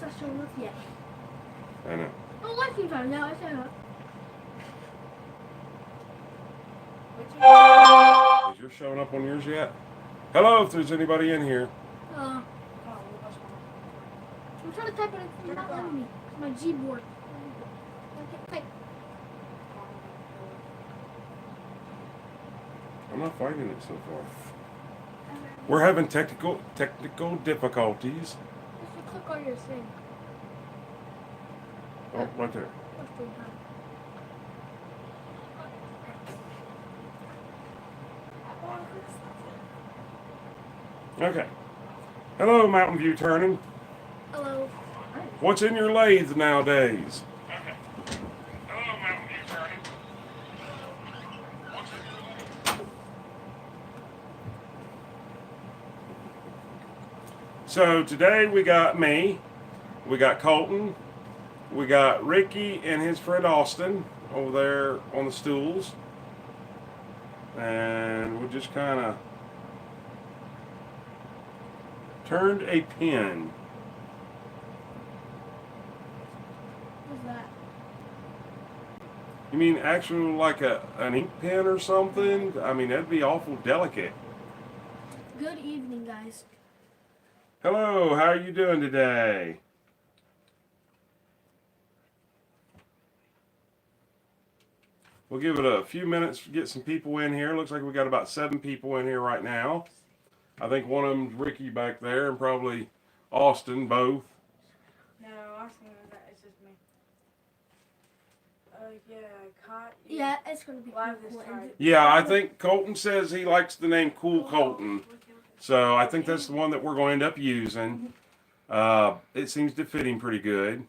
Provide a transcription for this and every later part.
not showing up yet. I know. Oh, live stream time. Now I showed up. Is yours showing up on yours yet? Hello, if there's anybody in here. I'm trying to type it. It's not letting me. It's my Gboard. Okay. I'm not finding it so far. We're having technical difficulties. Just click on your thing. Oh, right there. Okay. Hello, Mountain View Turning. Hello. What's in your lathe nowadays? So today we got me, we got Colton, we got Ricky and his friend Austin over there on the stools. And we just kind of turned a pin. What's that? You mean actually like an ink pen or something? I mean, that'd be awful delicate. Good evening, guys. Hello, how are you doing today? We'll give it a few minutes to get some people in here. Looks like we got about 7 people in here right now. I think one of them's Ricky back there and probably Austin, both. No, Austin, it's just me. Yeah, it's going to be live cool. this time. Yeah, I think Colton says he likes the name Cool Colton. So I think that's the one that we're going to end up using. It seems to fit him pretty good.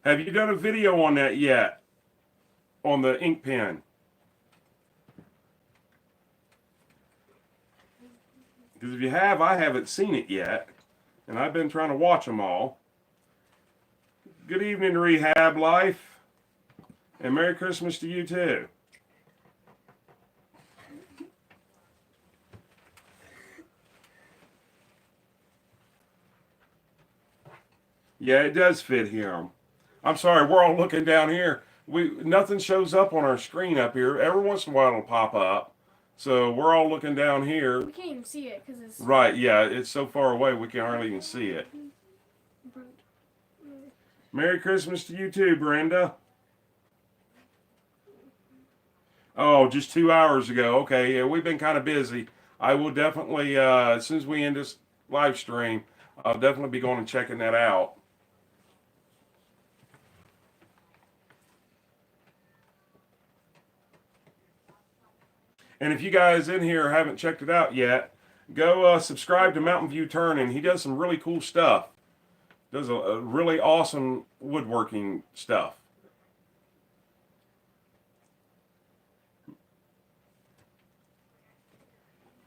Have you done a video on that yet? On the ink pen? Because if you have, I haven't seen it yet. And I've been trying to watch them all. Good evening, Rehab Life. And Merry Christmas to you too. Yeah, it does fit him. I'm sorry, we're all looking down here. Nothing shows up on our screen up here. Every once in a while it'll pop up. So we're all looking down here. We can't even see it because it's... Right, yeah, it's so far away we can hardly even see it. Merry Christmas to you too, Brenda. Oh, just 2 hours ago. Okay, yeah, we've been kind of busy. I will definitely, as soon as we end this live stream, I'll definitely be going and checking that out. And if you guys in here haven't checked it out yet, go subscribe to Mountain View Turning. He does some really cool stuff. Does a really awesome woodworking stuff.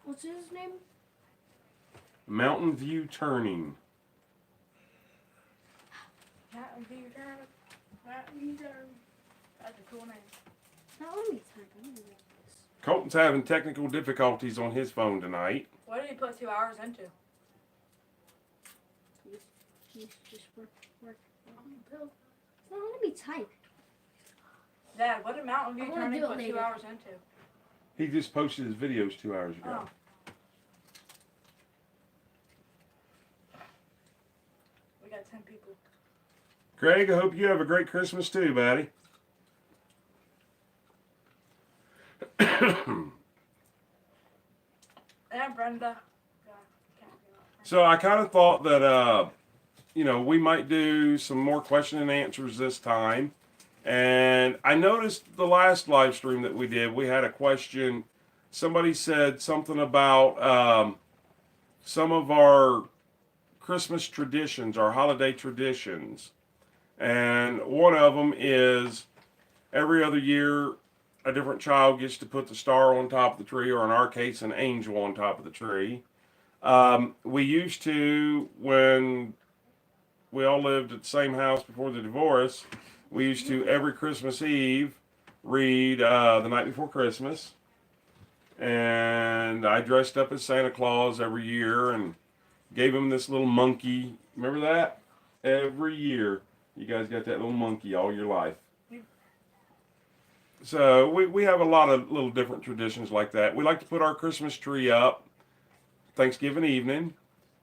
What's his name? Mountain View Turning. Mountain View Turning. Mountain View Turning. That's a cool name. Not let me type. I'm gonna do this. Colton's having technical difficulties on his phone tonight. What did he put 2 hours into? Just work on the bill. It's not letting me type. Dad, what did Mountain View I wanna Turning do it put later. 2 hours into? He just posted his videos 2 hours ago. Oh. We got 10 people. Craig, I hope you have a great Christmas too, buddy. And Brenda. So I kind of thought that, we might do some more question and answers this time. And I noticed the last live stream that we did, we had a question. Somebody said something about some of our Christmas traditions, our holiday traditions. And one of them is every other year, a different child gets to put the star on top of the tree, or in our case, an angel on top of the tree. We used to, when we all lived at the same house before the divorce, we used to every Christmas Eve read The Night Before Christmas. and I dressed up as Santa Claus every year and gave him this little monkey. Remember that? Every year, you guys got that little monkey all your life. So we have a lot of little different traditions like that. We like to put our Christmas tree up Thanksgiving evening,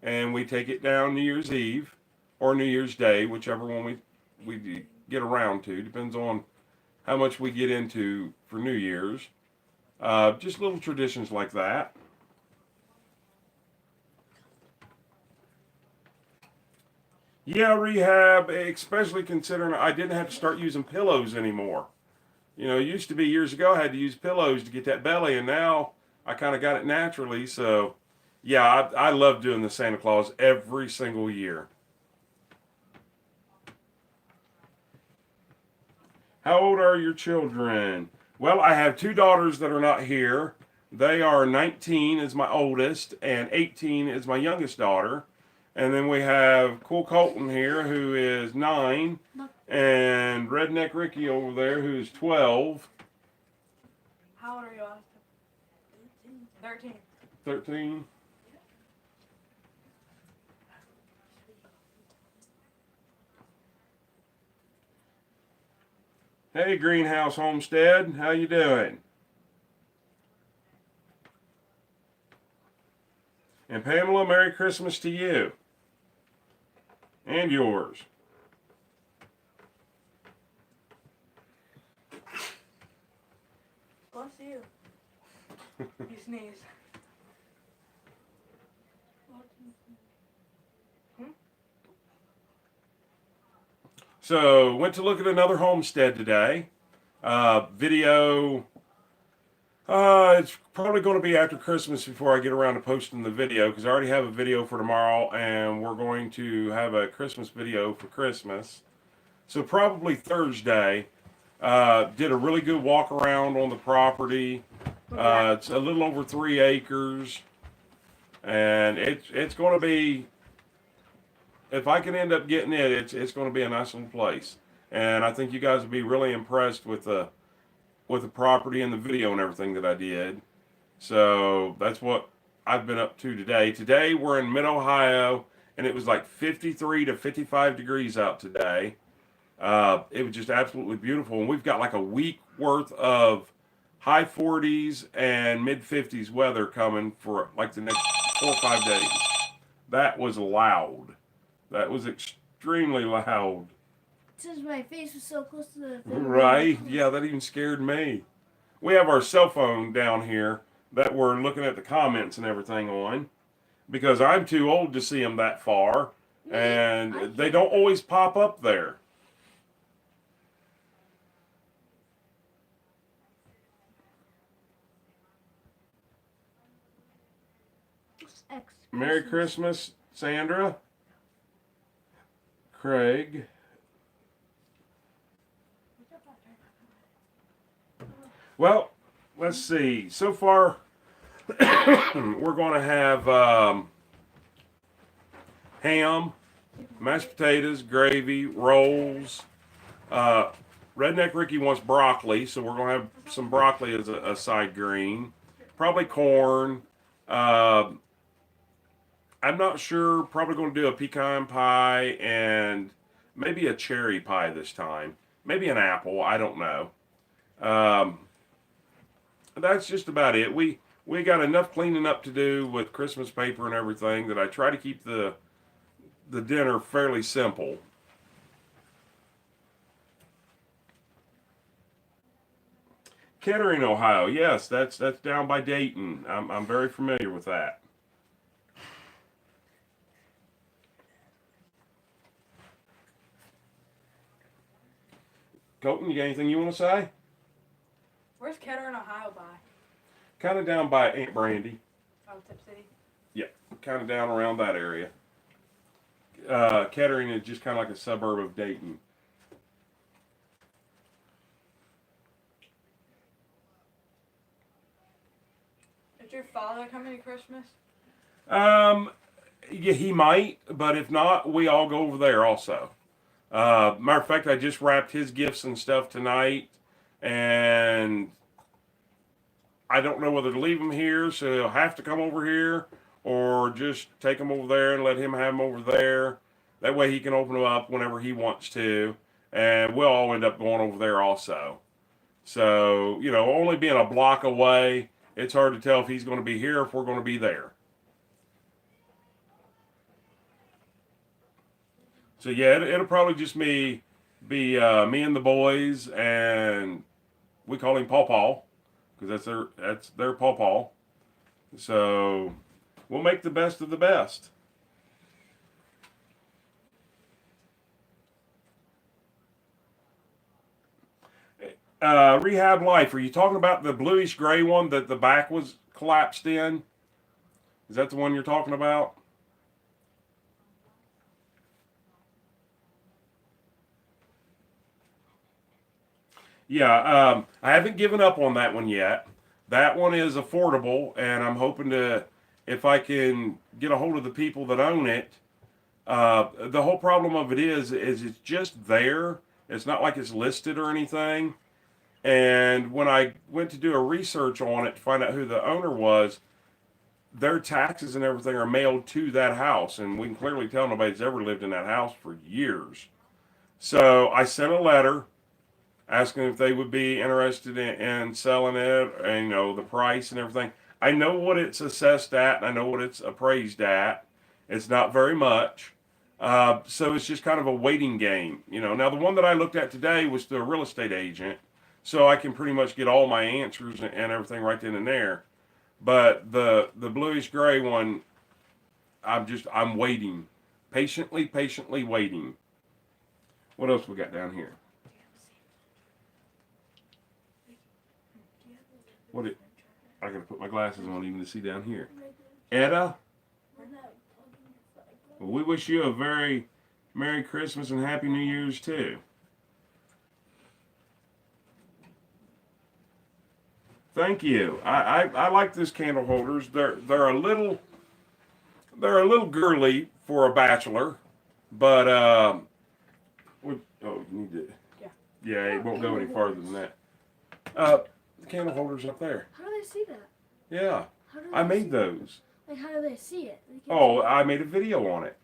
and we take it down New Year's Eve or New Year's Day, whichever one we get around to. Depends on how much we get into for New Year's. Just little traditions like that. Yeah, rehab, especially considering I didn't have to start using pillows anymore. You know, it used to be years ago I had to use pillows to get that belly, and now I kind of got it naturally. So, yeah, I love doing the Santa Claus every single year. How old are your children? Well, I have two daughters that are not here. They are 19 is my oldest, and 18 is my youngest daughter. And then we have Cool Colton here, who is 9, and Redneck Ricky over there, who's 12. How old are you, Austin? 13. 13. Hey, Greenhouse Homestead, how you doing? And Pamela, Merry Christmas to you. And yours. Bless you. You sneeze. So, went to look at another homestead today. Video. It's probably going to be after Christmas before I get around to posting the video, because I already have a video for tomorrow, and we're going to have a Christmas video for Christmas. So probably Thursday. Did a really good walk around on the property. It's a little over 3 acres, and it's going to be, if I can end up getting it, it's going to be a nice little place. And I think you guys will be really impressed with the property and the video and everything that I did. So that's what I've been up to today. Today we're in mid-Ohio, and it was like 53 to 55 degrees out today. It was just absolutely beautiful. And we've got like a week worth of high 40s and mid 50s weather coming for like the next 4 or 5 days. That was loud. That was extremely loud. Since my face was so close to the thing. Right? Yeah, that even scared me. We have our cell phone down here that we're looking at the comments and everything on, because I'm too old to see them that far, and they don't always pop up there. Merry Christmas, Sandra. Craig. Well, let's see. So far, we're going to have ham, mashed potatoes, gravy, rolls. Redneck Ricky wants broccoli, so we're going to have some broccoli as a side green. Probably corn. I'm not sure. Probably going to do a pecan pie and maybe a cherry pie this time. Maybe an apple. I don't know. That's just about it. We got enough cleaning up to do with Christmas paper and everything that I try to keep the dinner fairly simple. Kettering, Ohio. Yes, that's down by Dayton. I'm very familiar with that. Colton, you got anything you want to say? Where's Kettering, Ohio by? Kind of down by Aunt Brandy. Oh, Tip City? Yeah, kind of down around that area. Kettering is just kind of like a suburb of Dayton. Is your father coming to Christmas? Yeah, he might, but if not, we all go over there also. Matter of fact, I just wrapped his gifts and stuff tonight, and I don't know whether to leave him here, so he'll have to come over here, or just take him over there and let him have him over there. That way he can open him up whenever he wants to, and we'll all end up going over there also. So, only being a block away, it's hard to tell if he's going to be here or if we're going to be there. So yeah, it'll probably just be me and the boys, and we call him Paw Paw because that's their Paw Paw. So we'll make the best of the best. Rehab Life. Are you talking about the bluish gray one that the back was collapsed in? Is that the one you're talking about? Yeah, I haven't given up on that one yet. That one is affordable, and I'm hoping to, if I can get a hold of the people that own it. The whole problem of it is it's just there. It's not like it's listed or anything. And when I went to do a research on it to find out who the owner was, their taxes and everything are mailed to that house, and we can clearly tell nobody's ever lived in that house for years. So I sent a letter asking if they would be interested in selling it, and the price and everything. I know what it's assessed at, and I know what it's appraised at. It's not very much, so it's just kind of a waiting game. Now the one that I looked at today was through a real estate agent, so I can pretty much get all my answers and everything right then and there. But the bluish gray one, I'm waiting, patiently waiting. What else we got down here? I gotta put my glasses on even to see down here. Etta, well, we wish you a very Merry Christmas and Happy New Year's too. Thank you. I like these candle holders. They're a little girly for a bachelor, but you need to. Yeah, it won't go any farther than that. The candle holders up there. How do they see that? Yeah, I made those. Like, how do they see it? Oh, I made a video on it.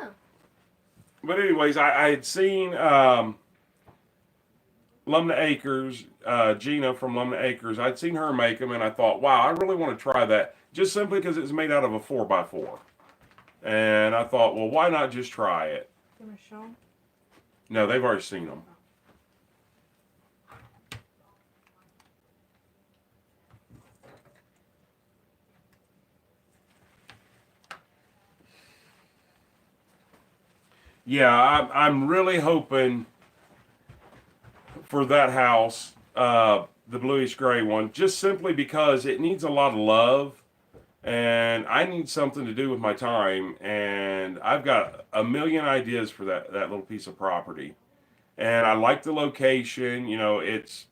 Oh. But anyways, I had seen Lumna Acres, Gina from Lumna Acres. I'd seen her make them, and I thought, wow, I really want to try that. Just simply because it's made out of a 4x4. And I thought, well, why not just try it? You want to show 'em? No, they've already seen them. Yeah, I'm really hoping for that house, the bluish gray one, just simply because it needs a lot of love, and I need something to do with my time, and I've got a million ideas for that little piece of property, and I like the location. It's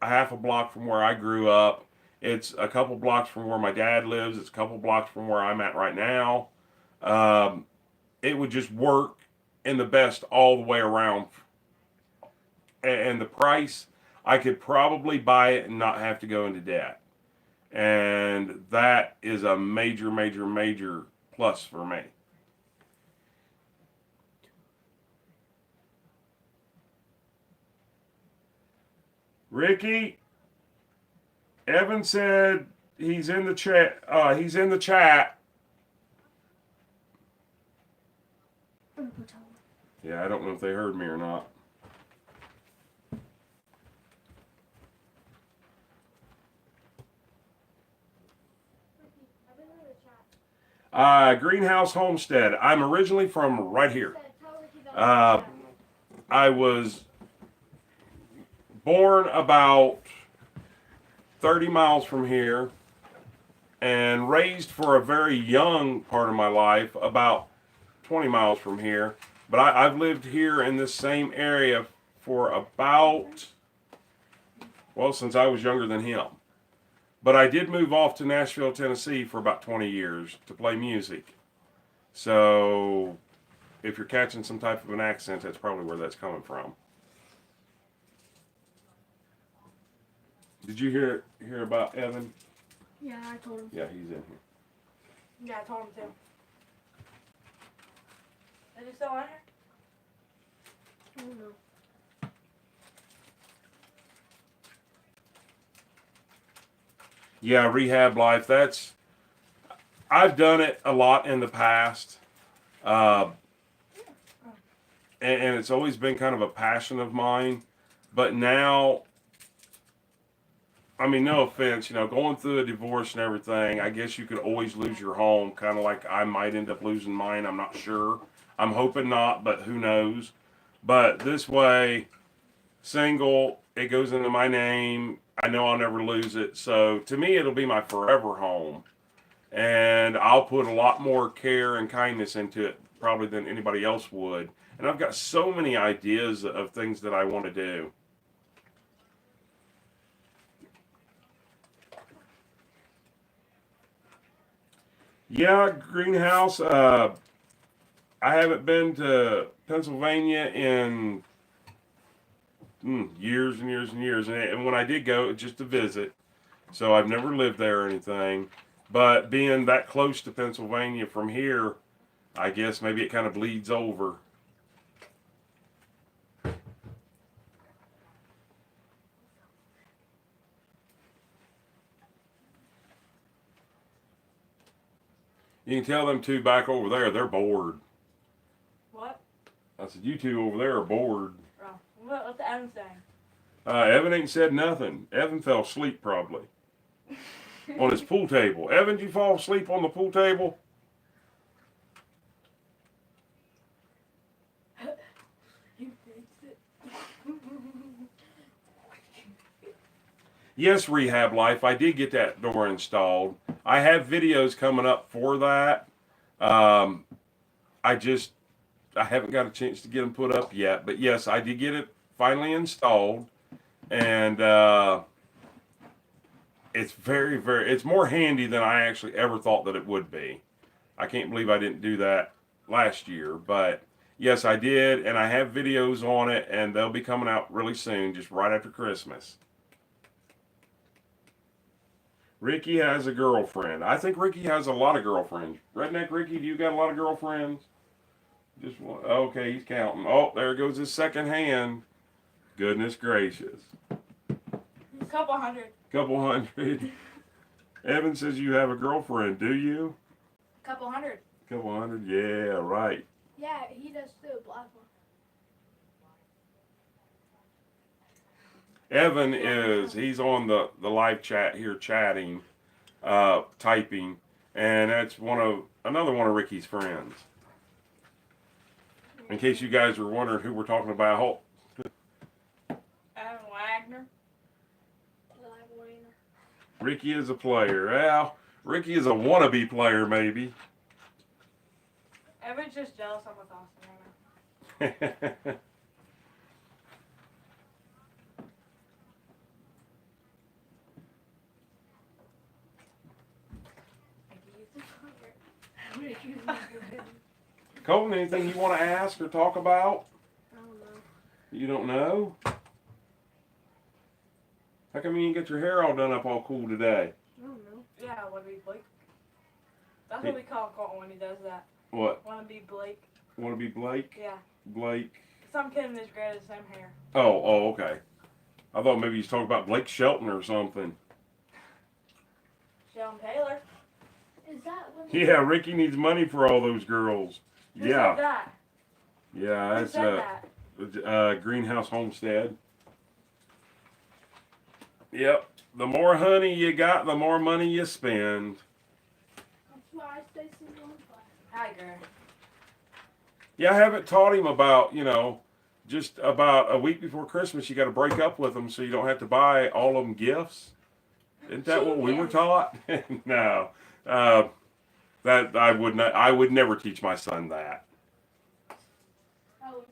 a half a block from where I grew up. It's a couple blocks from where my dad lives. It's a couple blocks from where I'm at right now. It would just work in the best all the way around. And the price, I could probably buy it and not have to go into debt. And that is a major plus for me. Ricky, Evan said he's in the chat. He's in the chat. Yeah, I don't know if they heard me or not. Greenhouse Homestead. I'm originally from right here. I was born about 30 miles from here and raised for a very young part of my life about 20 miles from here. But I've lived here in this same area for about, since I was younger than him. But I did move off to Nashville, Tennessee for about 20 years to play music. So if you're catching some type of an accent, that's probably where that's coming from. Did you hear about Evan? Yeah, I told him. Yeah, he's in here. Yeah, I told him to. Is he still on here? I don't know. Yeah, Rehab Life. I've done it a lot in the past, uh, and it's always been kind of a passion of mine. But now, I mean, no offense, going through a divorce and everything, I guess you could always lose your home, kind of like I might end up losing mine. I'm not sure. I'm hoping not, but who knows. But this way, single, it goes into my name. I know I'll never lose it. So to me, it'll be my forever home. And I'll put a lot more care and kindness into it probably than anybody else would. And I've got so many ideas of things that I want to do. Yeah, greenhouse. I haven't been to Pennsylvania in years and years and years. And when I did go, just to visit. So I've never lived there or anything. But being that close to Pennsylvania from here, I guess maybe it kind of bleeds over. You can tell them two back over there, they're bored. What? I said, you two over there are bored. Oh, what's Evan saying? Evan ain't said nothing. Evan fell asleep probably on his pool table. Evan, did you fall asleep on the pool table? You fixed it. Yes, Rehab Life. I did get that door installed. I have videos coming up for that. I haven't got a chance to get them put up yet. But yes, I did get it finally installed. And it's very, very, it's more handy than I actually ever thought that it would be. I can't believe I didn't do that last year. But yes, I did. And I have videos on it. And they'll be coming out really soon, just right after Christmas. Ricky has a girlfriend. I think Ricky has a lot of girlfriends. Redneck Ricky, do you got a lot of girlfriends? Just one. Okay, he's counting. Oh, there goes his second hand. Goodness gracious. Couple hundred. Couple hundred. Evan says you have a girlfriend, do you? Couple hundred. Couple hundred, yeah, right. Yeah, he does too. Black one. Evan he's on the live chat here chatting, typing, and that's another one of Ricky's friends. In case you guys are wondering who we're talking about, Evan Wagner. Ricky is a player. Well, Ricky is a wannabe player, maybe. Evan's just jealous I'm with Austin right now. Colton, anything you want to ask or talk about? I don't know. You don't know? How come you didn't get your hair all done up all cool today? I don't know. Yeah, wanna be Blake. That's what we call Colton when he does that. What? Wanna be Blake. Want to be Blake? Yeah. Blake? Some kid in his grade has the same hair. Oh, okay. I thought maybe you was talking about Blake Shelton or something. Sheldon Taylor. Is that what? Yeah, Ricky needs money for all those girls. Who Yeah. said that? Yeah, Who said that's that? Greenhouse Homestead. Yep. The more honey you got, the more money you spend. That's why I stay single and fly. Hi, girl. Yeah, I haven't taught him about, just about a week before Christmas, you got to break up with them so you don't have to buy all of them gifts. Isn't that what we were taught? No. That I would not. I would never teach my son that. Oh,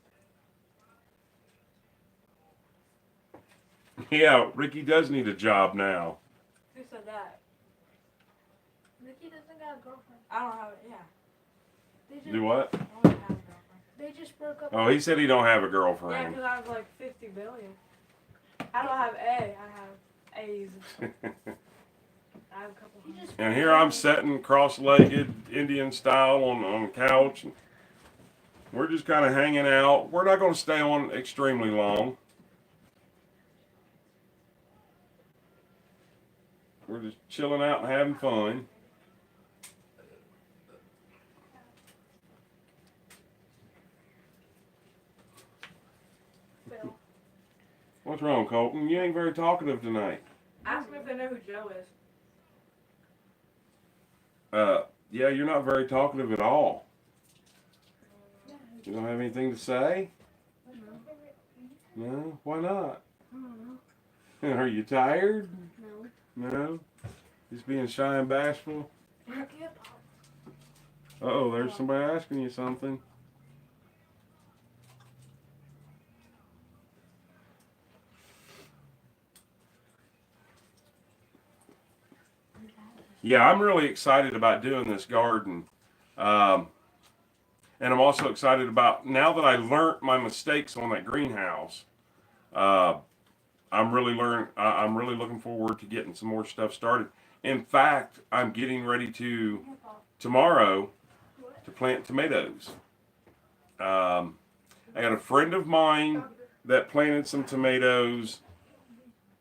Yeah, Ricky does need a job now. Who said that? Ricky doesn't got a girlfriend. I don't have it. Yeah. They just, Do what? I don't have a girlfriend. They just broke up. Oh, he said he don't have a Yeah, girlfriend. because I was like 50 billion. I don't have A. I have A's. I have a couple You just- And here I'm sitting cross-legged, Indian style, on the couch. We're just kind of hanging out. We're not going to stay on extremely long. We're just chilling out and having fun. Phil. What's wrong, Colton? You ain't very talkative tonight. Ask them if they know who Joe is. Yeah, you're not very talkative at all. You don't have anything to say? No? Why not? I don't know. Are you tired? No. No? Just being shy and bashful? Uh-oh, there's somebody asking you something. Yeah, I'm really excited about doing this garden. And I'm also excited about, now that I learned my mistakes on that greenhouse, I'm really looking forward to getting some more stuff started. In fact, I'm getting ready to, tomorrow, to plant tomatoes. I got a friend of mine that planted some tomatoes,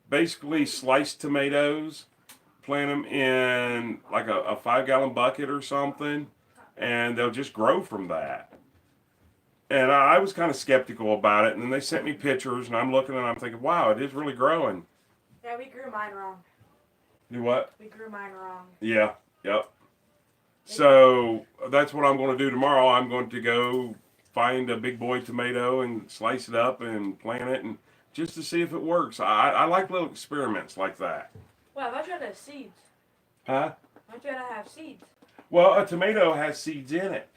basically sliced tomatoes, plant them in like a 5-gallon bucket or something, and they'll just grow from that. And I was kind of skeptical about it, and then they sent me pictures, and I'm looking and I'm thinking, wow, it is really growing. Yeah, we grew mine wrong. Do what? We grew mine wrong. Yeah, yep. So that's what I'm going to do tomorrow. I'm going to go find a big boy tomato and slice it up and plant it, and just to see if it works. I like little experiments like that. Well, I thought you had to have seeds. Huh? I thought you had to have seeds. Well, a tomato has seeds in it.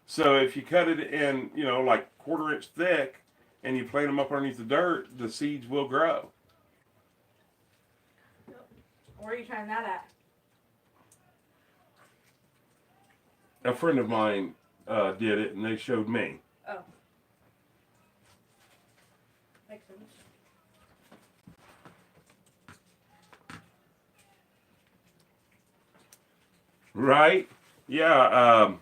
So if you cut it in, like 1/4 inch thick, and you plant them up underneath the dirt, the seeds will grow. Where are you trying that at? A friend of mine did it, and they showed me. Oh. Makes sense. Right? Yeah.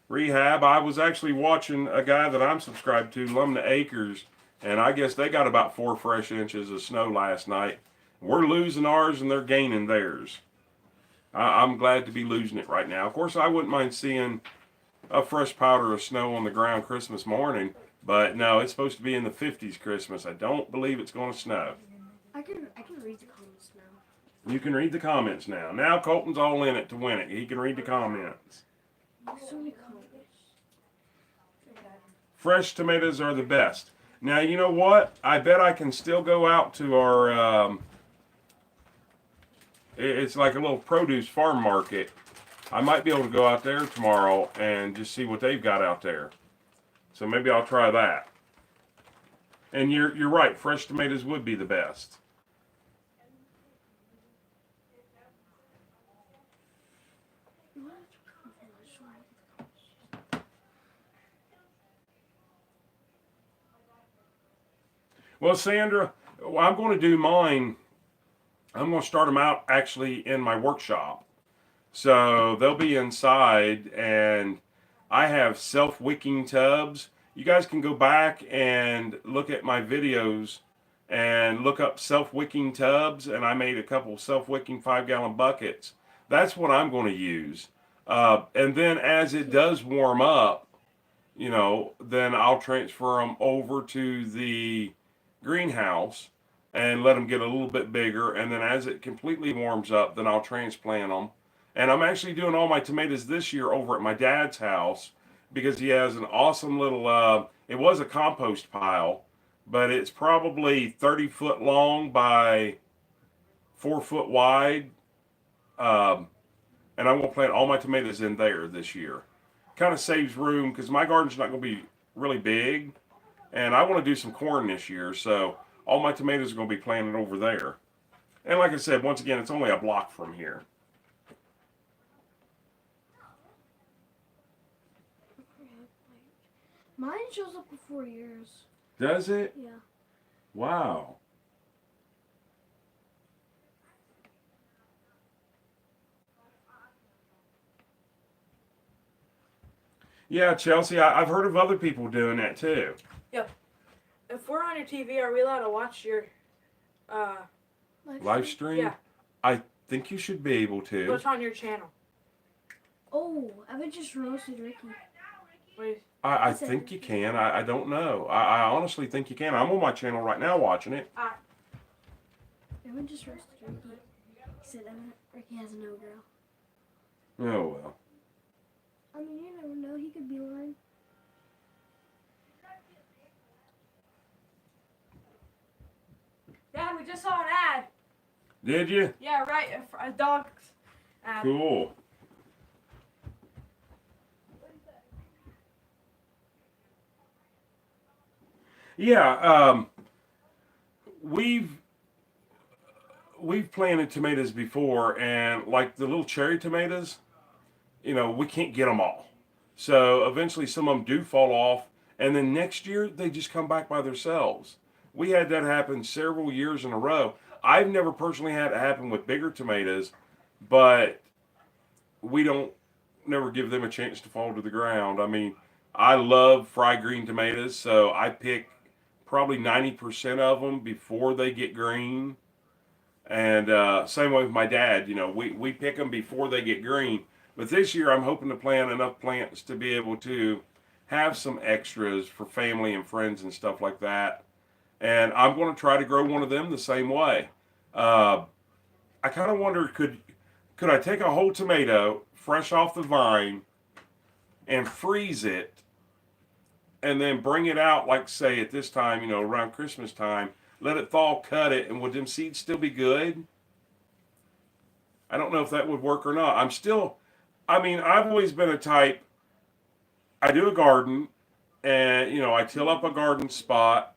Rehab. I was actually watching a guy that I'm subscribed to, Lumna Acres, and I guess they got about 4 fresh inches of snow last night. We're losing ours, and they're gaining theirs. I'm glad to be losing it right now. Of course, I wouldn't mind seeing a fresh powder of snow on the ground Christmas morning, but no, it's supposed to be in the 50s Christmas. I don't believe it's going to snow. I can read the comments now. You can read the comments now. Now Colton's all in it to win it. He can read the comments. So many comments. Fresh tomatoes are the best. Now, you know what? I bet I can still go out to our, it's like a little produce farm market. I might be able to go out there tomorrow and just see what they've got out there. So maybe I'll try that. And you're right, fresh tomatoes would be the best. Well, Sandra, I'm going to do mine. I'm going to start them out actually in my workshop. So they'll be inside, and I have self-wicking tubs. You guys can go back and look at my videos and look up self-wicking tubs, and I made a couple self-wicking 5-gallon buckets. That's what I'm going to use. And then as it does warm up, then I'll transfer them over to the greenhouse and let them get a little bit bigger, and then as it completely warms up, then I'll transplant them. And I'm actually doing all my tomatoes this year over at my dad's house because he has an awesome little, it was a compost pile, but it's probably 30 foot long by 4 foot wide. And I'm going to plant all my tomatoes in there this year. Kind of saves room because my garden's not going to be really big. And I want to do some corn this year, so all my tomatoes are going to be planted over there. And like I said, once again, it's only a block from here. Mine shows up for 4 years. Does it? Yeah. Wow. Yeah, Chelsea, I've heard of other people doing that too. If we're on your TV, are we allowed to watch your Live stream? Yeah. I think you should be able to. what's on your channel? Oh, I would just roasted Ricky. Wait, I think you can. I don't know. I honestly think you can. I'm on my channel right now watching it. I would just roasted Ricky. He said Ricky has a no girl. Oh, well. I mean, you never know. He could be lying. Dad, we just saw an ad. Did you? Yeah, right. A dog's ad. Cool. Yeah, we've planted tomatoes before, and like the little cherry tomatoes, we can't get them all. So eventually, some of them do fall off, and then next year they just come back by themselves. We had that happen several years in a row. I've never personally had it happen with bigger tomatoes, but we don't never give them a chance to fall to the ground. I mean, I love fried green tomatoes, so I pick probably 90% of them before they get green. And same way with my dad, we pick them before they get green. But this year I'm hoping to plant enough plants to be able to have some extras for family and friends and stuff like that. And I'm going to try to grow one of them the same way. I kind of wonder, could I take a whole tomato fresh off the vine and freeze it and then bring it out, like say at this time, around Christmas time, let it thaw, cut it, and would them seeds still be good? I don't know if that would work or not. I've always been a type, I do a garden, and, I till up a garden spot,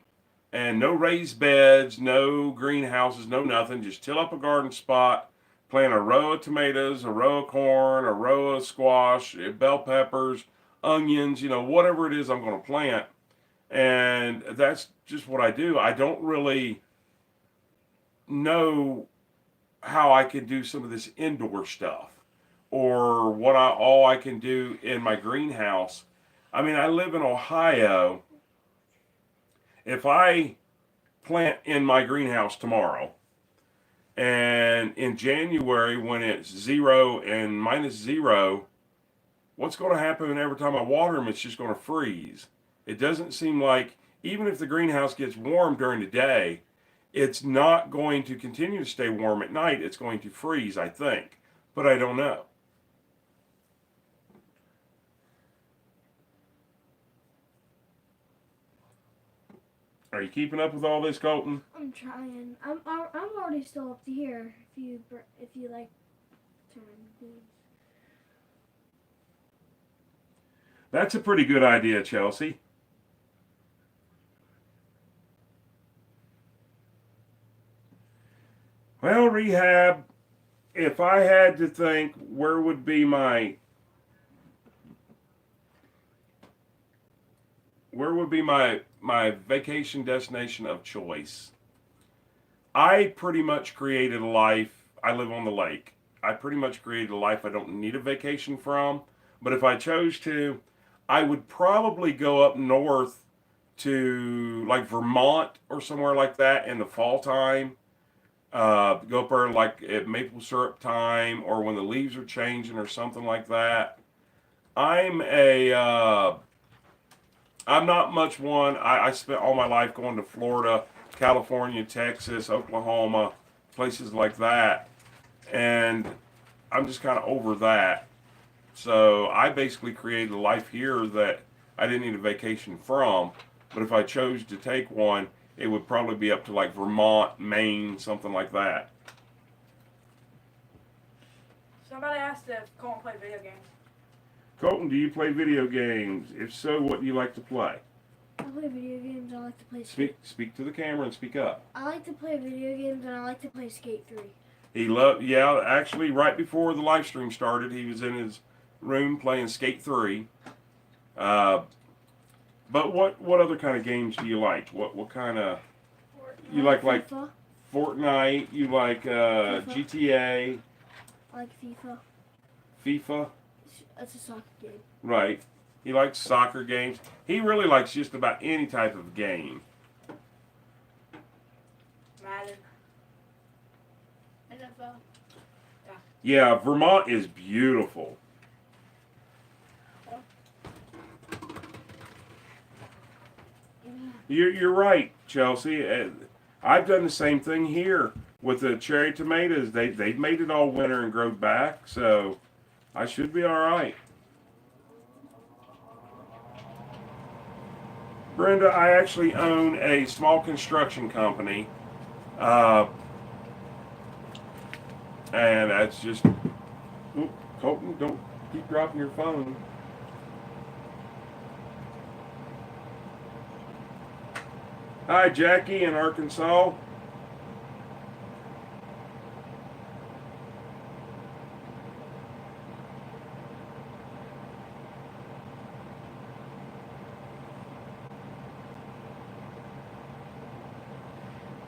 and no raised beds, no greenhouses, no nothing, just till up a garden spot, plant a row of tomatoes, a row of corn, a row of squash, bell peppers, onions, whatever it is I'm going to plant. And that's just what I do. I don't really know how I can do some of this indoor stuff or what all I can do in my greenhouse. I mean, I live in Ohio. If I plant in my greenhouse tomorrow, and in January when it's 0 and -0, what's going to happen every time I water them? It's just going to freeze. It doesn't seem like, even if the greenhouse gets warm during the day, it's not going to continue to stay warm at night. It's going to freeze, I think. But I don't know. Are you keeping up with all this, Colton? I'm trying. I'm already still up to here. If you like turn these. That's a pretty good idea, Chelsea. Well, Rehab, if I had to think where would be my vacation destination of choice, I pretty much created a life. I live on the lake. I pretty much created a life I don't need a vacation from. But if I chose to, I would probably go up north to like Vermont or somewhere like that in the fall time. Go up there like at maple syrup time or when the leaves are changing or something like that. I'm not much one. I spent all my life going to Florida, California, Texas, Oklahoma, places like that. And I'm just kind of over that. So I basically created a life here that I didn't need a vacation from. But if I chose to take one, it would probably be up to like Vermont, Maine, something like that. Somebody asked if Colton played video games. Colton, do you play video games? If so, what do you like to play? I play video games. I like to play Speak to the camera and speak up. I like to play video games and I like to play Skate 3. Actually, right before the live stream started, he was in his room playing Skate 3. But what other kind of games do you like? What kind of you like FIFA. Fortnite? You like GTA? I like FIFA. FIFA? It's a soccer game. Right. He likes soccer games. He really likes just about any type of game. Madden. NFL. Yeah, Vermont is beautiful. You're right, Chelsea. I've done the same thing here with the cherry tomatoes. They've made it all winter and grow back, so I should be all right. Brenda, I actually own a small construction company, uh, and that's just. Oop, Colton, don't keep dropping your phone. Hi, Jackie in Arkansas.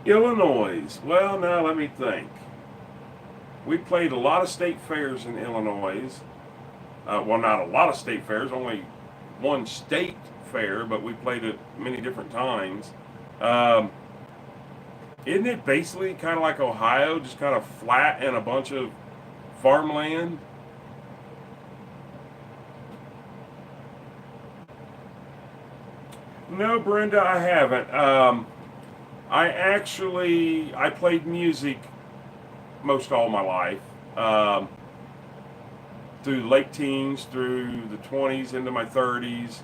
Illinois. Well, now let me think. We played a lot of state fairs in Illinois. Well, not a lot of state fairs, only one state fair, but we played it many different times. Um, isn't it basically kind of like Ohio, just kind of flat and a bunch of farmland? No, Brenda, I haven't. I played music most all my life, through late teens, through the 20s, into my 30s.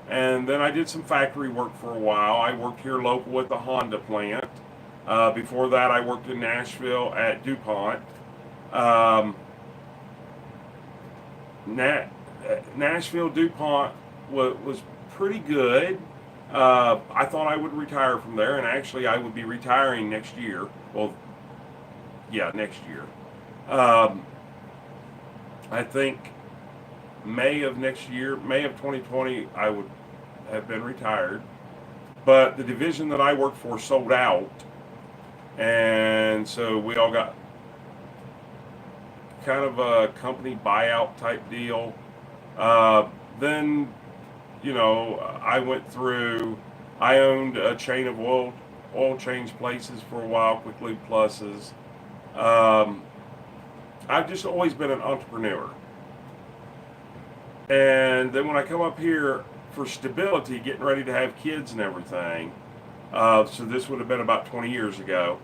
And then I did some factory work for a while. I worked here local at the Honda plant. Before that, I worked in Nashville at DuPont. Um, Nashville DuPont was pretty good. I thought I would retire from there, and actually I would be retiring next year. Well, yeah, next year. Um, I think May of next year, May of 2020, I would have been retired. But the division that I worked for sold out, and so we all got kind of a company buyout type deal. Then, I went through. I owned a chain of oil change places for a while, Quick Lube Pluses. I've just always been an entrepreneur. And then when I come up here for stability, getting ready to have kids and everything, so this would have been about 20 years ago,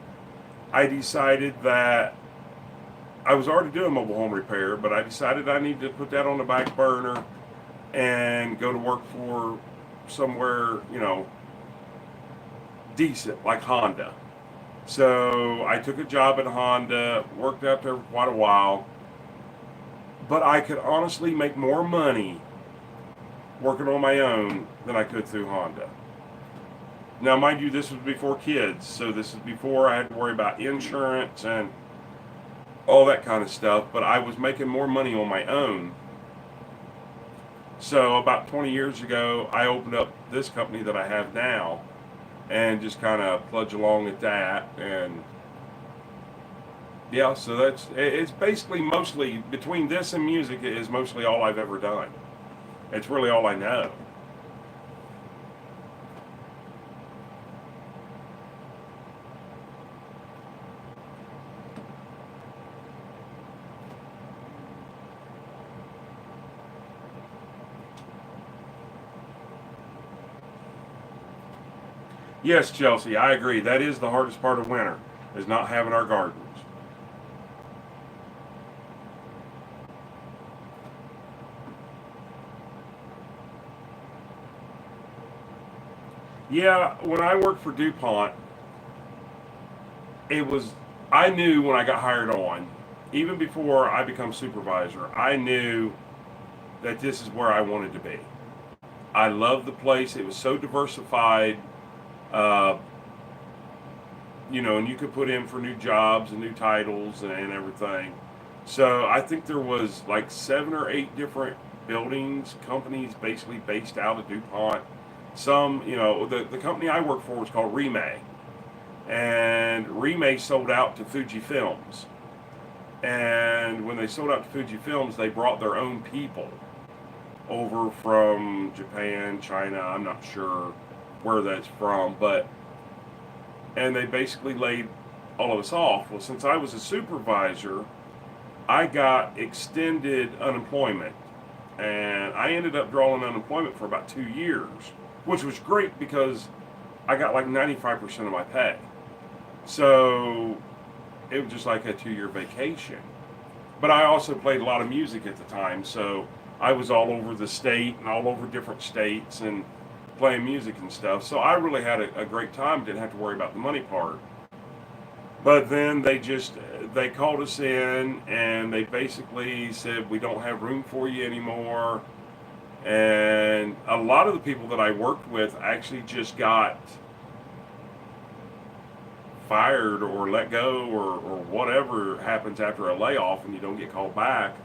I decided that I was already doing mobile home repair, but I decided I needed to put that on the back burner and go to work for somewhere, decent, like Honda. So I took a job at Honda, worked out there for quite a while, but I could honestly make more money working on my own than I could through Honda. Now, mind you, this was before kids, so this is before I had to worry about insurance and all that kind of stuff, but I was making more money on my own. So about 20 years ago, I opened up this company that I have now and just kind of pludge along at that. And yeah, so it's basically mostly, between this and music, is mostly all I've ever done. It's really all I know. Yes, Chelsea, I agree. That is the hardest part of winter, is not having our gardens. Yeah, when I worked for DuPont, it was, I knew when I got hired on, even before I become supervisor, I knew that this is where I wanted to be. I loved the place. It was so diversified. Uh, and you could put in for new jobs and new titles and everything. So I think there was like 7 or 8 different buildings, companies basically based out of DuPont. Some, the company I work for was called Remay. And Remay sold out to Fuji Films. And when they sold out to Fuji Films, they brought their own people. over from Japan, China. I'm not sure where that's from, and they basically laid all of us off. Well, since I was a supervisor, I got extended unemployment, and I ended up drawing unemployment for about 2 years, which was great because I got like 95% of my pay. So it was just like a 2 year vacation. But I also played a lot of music at the time, so I was all over the state and all over different states and playing music and stuff. So I really had a great time. Didn't have to worry about the money part. But then they called us in and they basically said we don't have room for you anymore. And a lot of the people that I worked with actually just got fired or let go or whatever happens after a layoff and you don't get called back.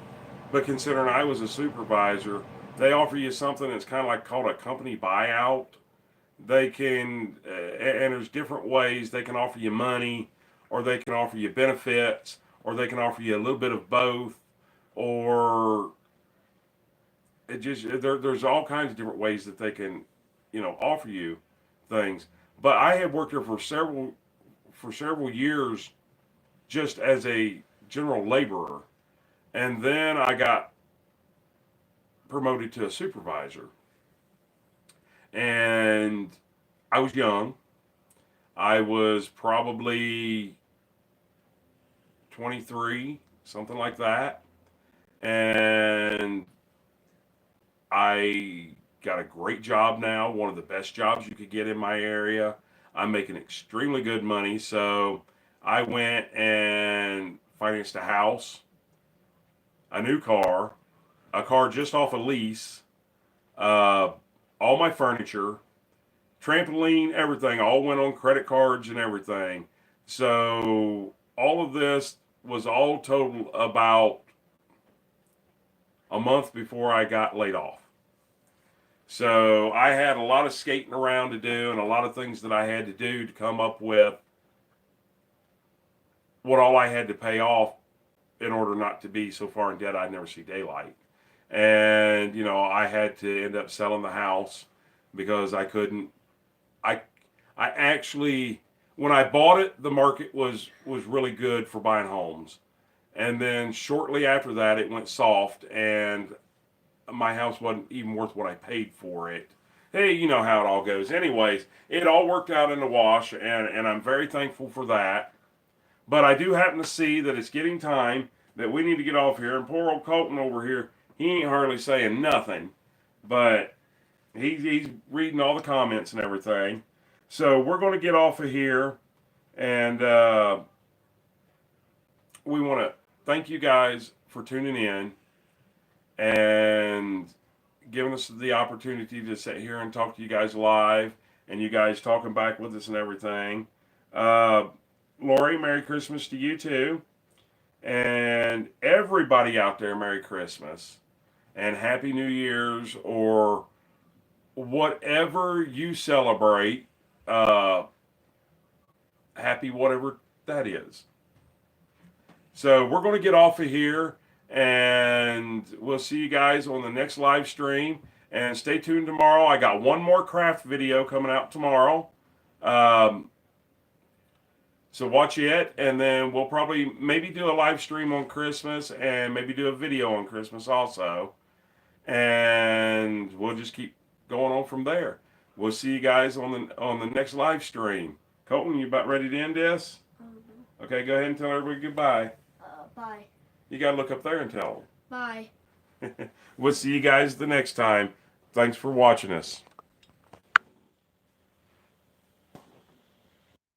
But considering I was a supervisor, they offer you something that's kind of like called a company buyout. They can, and there's different ways they can offer you money, or they can offer you benefits, or they can offer you a little bit of both, or there's all kinds of different ways that they can, offer you things. But I had worked there for several years just as a general laborer, and then I got promoted to a supervisor. And I was young. I was probably 23, something like that. And I got a great job now, one of the best jobs you could get in my area. I'm making extremely good money. So I went and financed a house, a new car, a car just off a lease, uh, all my furniture, trampoline, everything, all went on credit cards and everything. So all of this was all total about a month before I got laid off. So I had a lot of skating around to do and a lot of things that I had to do to come up with what all I had to pay off in order not to be so far in debt I'd never see daylight. And, I had to end up selling the house because I couldn't. I I actually, when I bought it, the market was really good for buying homes. And then shortly after that, it went soft, and my house wasn't even worth what I paid for it. Hey, you know how it all goes. Anyways, it all worked out in the wash, and I'm very thankful for that. But I do happen to see that it's getting time that we need to get off here. And poor old Colton over here, he ain't hardly saying nothing, but he's reading all the comments and everything. So we're going to get off of here, and we want to thank you guys for tuning in and giving us the opportunity to sit here and talk to you guys live, and you guys talking back with us and everything. Uh, Lori, Merry Christmas to you too. And everybody out there, Merry Christmas and Happy New Year's, or whatever you celebrate. Happy whatever that is. So we're going to get off of here, and we'll see you guys on the next live stream. And stay tuned tomorrow. I got one more craft video coming out tomorrow. So watch it, and then we'll probably maybe do a live stream on Christmas and maybe do a video on Christmas also. And we'll just keep going on from there. We'll see you guys on the next live stream. Colton, you about ready to end this? Okay, go ahead and tell everybody goodbye. Bye. You got to look up there and tell Bye. them. We'll see you guys the next time. Thanks for watching us.